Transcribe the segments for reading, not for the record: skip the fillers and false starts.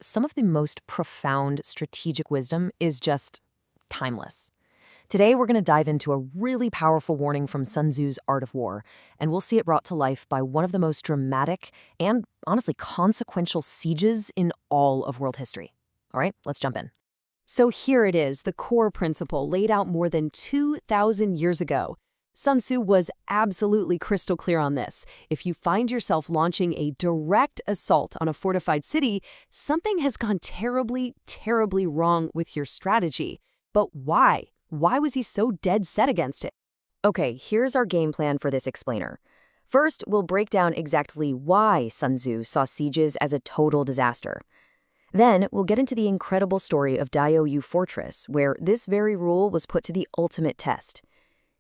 Some of the most profound strategic wisdom is just timeless. Today, we're going to dive into a really powerful warning from Sun Tzu's Art of War, and we'll see it brought to life by one of the most dramatic and, honestly, consequential sieges in all of world history. All right, let's jump in. So here it is, the core principle laid out more than 2,000 years ago. Sun Tzu was absolutely crystal clear on this. If you find yourself launching a direct assault on a fortified city, something has gone terribly, terribly wrong with your strategy. But why? Why was he so dead set against it? Okay, here's our game plan for this explainer. First, we'll break down exactly why Sun Tzu saw sieges as a total disaster. Then, we'll get into the incredible story of Diaoyu Fortress, where this very rule was put to the ultimate test.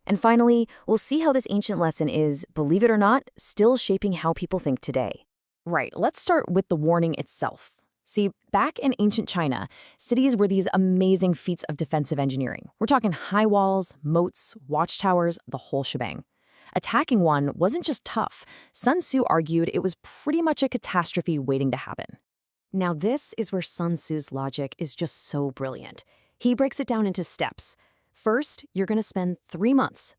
And finally, we'll see how this ancient lesson is, believe it or not, still shaping how people think today. Right, let's start with the warning itself. See, back in ancient China, cities were these amazing feats of defensive engineering. We're talking high walls, moats, watchtowers, the whole shebang. Attacking one wasn't just tough. Sun Tzu argued it was pretty much a catastrophe waiting to happen. Now this is where Sun Tzu's logic is just so brilliant. He breaks it down into steps. First, you're going to spend 3 months,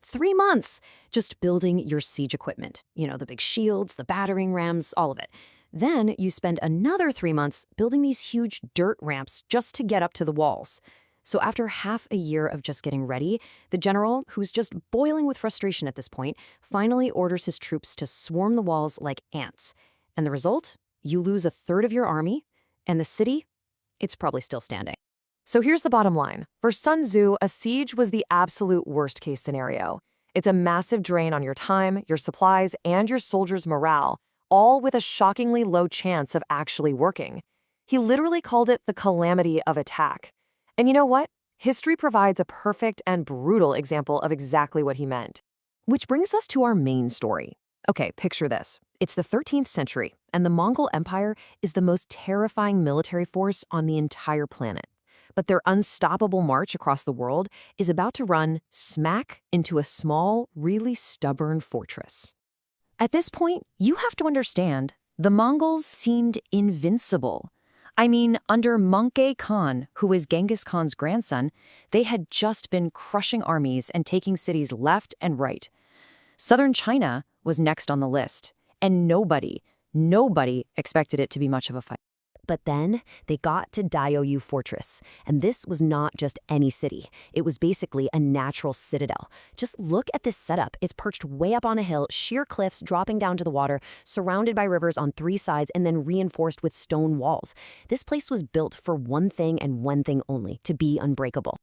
just building your siege equipment. The big shields, the battering rams, all of it. Then you spend another 3 months building these huge dirt ramps just to get up to the walls. So after half a year of just getting ready, the general, who's just boiling with frustration at this point, finally orders his troops to swarm the walls like ants. And the result? You lose a third of your army, and the city, it's probably still standing. So here's the bottom line. For Sun Tzu, a siege was the absolute worst-case scenario. It's a massive drain on your time, your supplies, and your soldiers' morale, all with a shockingly low chance of actually working. He literally called it the calamity of attack. And you know what? History provides a perfect and brutal example of exactly what he meant. Which brings us to our main story. Okay, picture this. It's the 13th century, and the Mongol Empire is the most terrifying military force on the entire planet. But their unstoppable march across the world is about to run smack into a small, really stubborn fortress. At this point, you have to understand, the Mongols seemed invincible. I mean, under Möngke Khan, who was Genghis Khan's grandson, they had just been crushing armies and taking cities left and right. Southern China was next on the list, and nobody expected it to be much of a fight. But then they got to Diaoyu Fortress, and this was not just any city. It was basically a natural citadel. Just look at this setup. It's perched way up on a hill, sheer cliffs dropping down to the water, surrounded by rivers on 3 sides, and then reinforced with stone walls. This place was built for one thing and one thing only, to be unbreakable.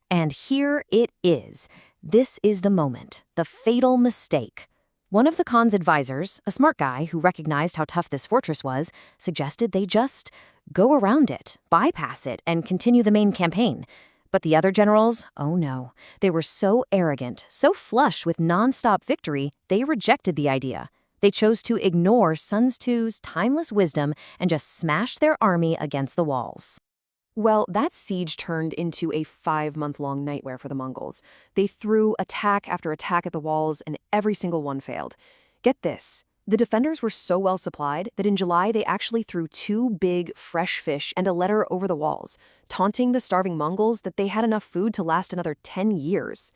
And here it is. This is the moment, the fatal mistake. One of the Khan's advisors, a smart guy who recognized how tough this fortress was, suggested they just go around it, bypass it, and continue the main campaign. But the other generals, oh no, they were so arrogant, so flush with non-stop victory, they rejected the idea. They chose to ignore Sun Tzu's timeless wisdom and just smash their army against the walls. Well, that siege turned into a 5-month-long nightmare for the Mongols. They threw attack after attack at the walls, and every single one failed. Get this. The defenders were so well supplied that in July they actually threw 2 big, fresh fish and a letter over the walls, taunting the starving Mongols that they had enough food to last another 10 years.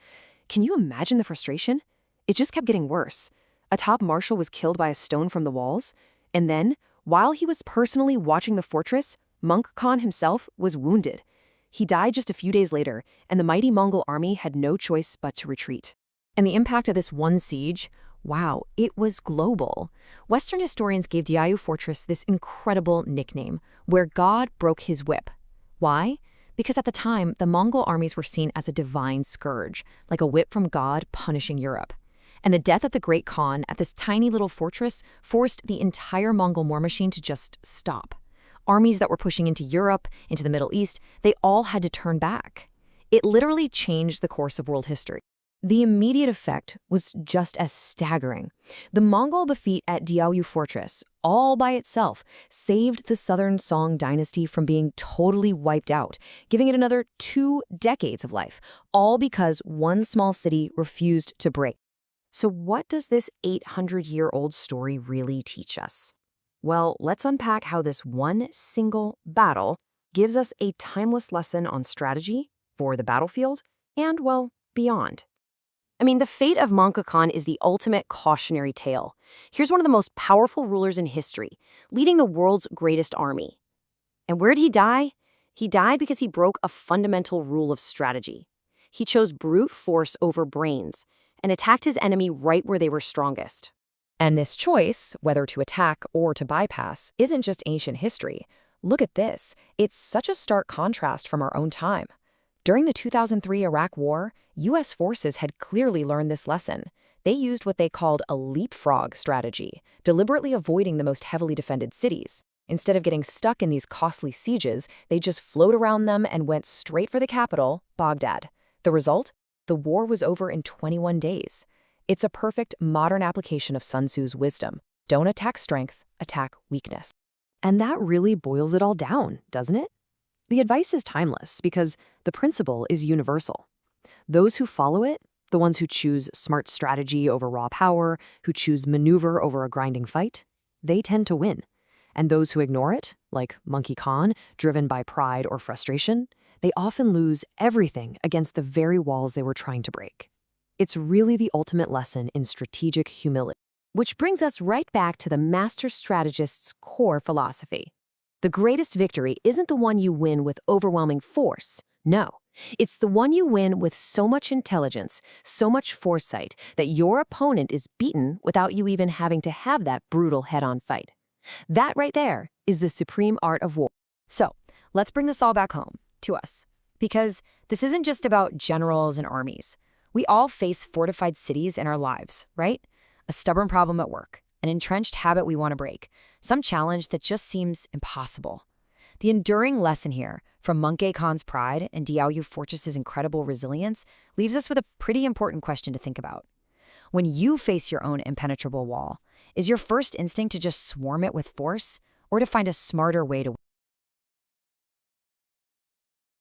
Can you imagine the frustration? It just kept getting worse. A top marshal was killed by a stone from the walls, and then, while he was personally watching the fortress, Möngke Khan himself was wounded. He died just a few days later, and the mighty Mongol army had no choice but to retreat. And the impact of this one siege, wow, it was global. Western historians gave Diaoyu Fortress this incredible nickname, where God broke his whip. Why? Because at the time, the Mongol armies were seen as a divine scourge, like a whip from God punishing Europe. And the death of the great Khan at this tiny little fortress forced the entire Mongol war machine to just stop. Armies that were pushing into Europe, into the Middle East, they all had to turn back. It literally changed the course of world history. The immediate effect was just as staggering. The Mongol defeat at Diaoyu Fortress, all by itself, saved the Southern Song dynasty from being totally wiped out, giving it another 2 decades of life, all because one small city refused to break. So what does this 800-year-old story really teach us? Well, let's unpack how this one single battle gives us a timeless lesson on strategy for the battlefield and, well, beyond. I mean, the fate of Mancha Khan is the ultimate cautionary tale. Here's one of the most powerful rulers in history, leading the world's greatest army. And where did he die? He died because he broke a fundamental rule of strategy. He chose brute force over brains and attacked his enemy right where they were strongest. And this choice, whether to attack or to bypass, isn't just ancient history. Look at this. It's such a stark contrast from our own time. During the 2003 Iraq War, U.S. forces had clearly learned this lesson. They used what they called a leapfrog strategy, deliberately avoiding the most heavily defended cities. Instead of getting stuck in these costly sieges, they just flowed around them and went straight for the capital, Baghdad. The result? The war was over in 21 days. It's a perfect modern application of Sun Tzu's wisdom. Don't attack strength, attack weakness. And that really boils it all down, doesn't it? The advice is timeless because the principle is universal. Those who follow it, the ones who choose smart strategy over raw power, who choose maneuver over a grinding fight, they tend to win. And those who ignore it, like Monkey Khan, driven by pride or frustration, they often lose everything against the very walls they were trying to break. It's really the ultimate lesson in strategic humility. Which brings us right back to the master strategist's core philosophy. The greatest victory isn't the one you win with overwhelming force. No, it's the one you win with so much intelligence, so much foresight, that your opponent is beaten without you even having to have that brutal head-on fight. That right there is the supreme art of war. So, let's bring this all back home, to us. Because this isn't just about generals and armies. We all face fortified cities in our lives, right? A stubborn problem at work, an entrenched habit we want to break, some challenge that just seems impossible. The enduring lesson here, from Monkey Khan's pride and Diaoyu Fortress's incredible resilience, leaves us with a pretty important question to think about. When you face your own impenetrable wall, is your first instinct to just swarm it with force, or to find a smarter way to